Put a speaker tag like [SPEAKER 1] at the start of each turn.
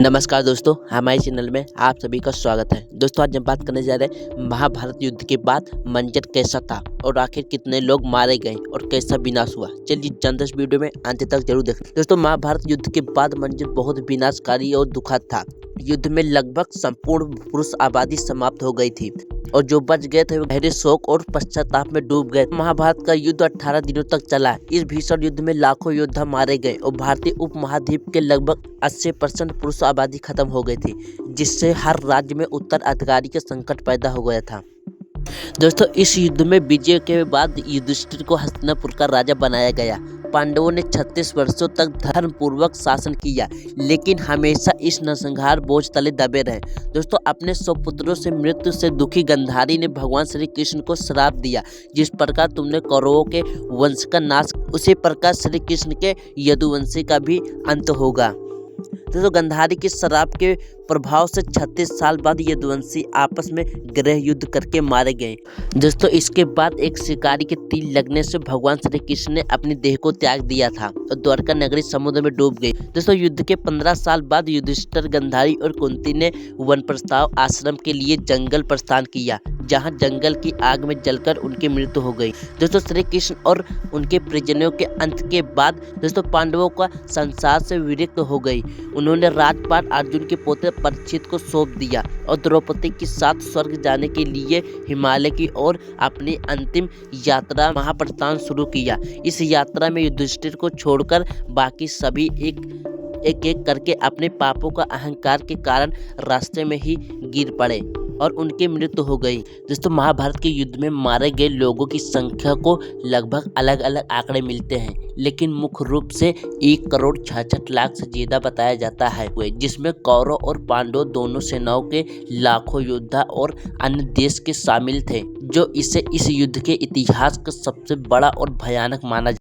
[SPEAKER 1] नमस्कार दोस्तों, हमारे चैनल में आप सभी का स्वागत है। दोस्तों आज हम बात करने जा रहे हैं महाभारत युद्ध के बाद मंजर कैसा था और आखिर कितने लोग मारे गए और कैसा विनाश हुआ। चलिए जानते हैं इस वीडियो में, अंत तक जरूर देखें। दोस्तों महाभारत युद्ध के बाद मंजर बहुत विनाशकारी और दुखद था। युद्ध में लगभग संपूर्ण पुरुष आबादी समाप्त हो गई थी और जो बच गए थे वो गहरे शोक और पश्चाताप में डूब गए। महाभारत का युद्ध 18 दिनों तक चला। इस भीषण युद्ध में लाखों योद्धा मारे गए और भारतीय उपमहाद्वीप के लगभग 80% पुरुष आबादी खत्म हो गई थी, जिससे हर राज्य में उत्तराधिकारी के संकट पैदा हो गया था। दोस्तों इस युद्ध में विजय के बाद युधिष्ठिर को हस्तिनापुर का राजा बनाया गया। पांडवों ने 36 वर्षों तक धर्मपूर्वक शासन किया, लेकिन हमेशा इस नरसंहार बोझ तले दबे रहे। दोस्तों अपने 100 पुत्रों से मृत्यु से दुखी गांधारी ने भगवान श्री कृष्ण को श्राप दिया, जिस प्रकार तुमने कौरवों के वंश का नाश, उसी प्रकार श्री कृष्ण के यदुवंशी का भी अंत होगा। दोस्तों गांधारी के श्राप के प्रभाव से 36 साल बाद यदुवंशी आपस में गृह युद्ध करके मारे गए। दोस्तों इसके बाद एक शिकारी के तीर लगने से भगवान श्री कृष्ण ने अपनी देह को त्याग दिया था और द्वारका नगरी समुद्र में डूब गई। दोस्तों युद्ध के 15 साल बाद युधिष्ठिर, गांधारी और कुंती ने वन प्रस्ताव आश्रम के लिए जंगल प्रस्थान किया, जहां जंगल की आग में जलकर उनकी मृत्यु हो गई। दोस्तों श्री कृष्ण और उनके परिजनों के अंत के बाद दोस्तों पांडवों का संसार से विरक्त हो गई। उन्होंने राजपाट अर्जुन के पोते परीक्षित को सौंप दिया और द्रौपदी के साथ स्वर्ग जाने के लिए हिमालय की ओर अपनी अंतिम यात्रा महाप्रस्थान शुरू किया। इस यात्रा में युधिष्ठिर को छोड़कर बाकी सभी एक करके अपने पापों का अहंकार के कारण रास्ते में ही गिर पड़े और उनकी मृत्यु हो गई। दोस्तों महाभारत के युद्ध में मारे गए लोगों की संख्या को लगभग अलग अलग आंकड़े मिलते हैं, लेकिन मुख्य रूप से 1,66,00,000 से ज्यादा बताया जाता है, जिसमें कौरव और पांडव दोनों सेनाओं के लाखों योद्धा और अन्य देश के शामिल थे, जो इसे इस युद्ध के इतिहास का सबसे बड़ा और भयानक माना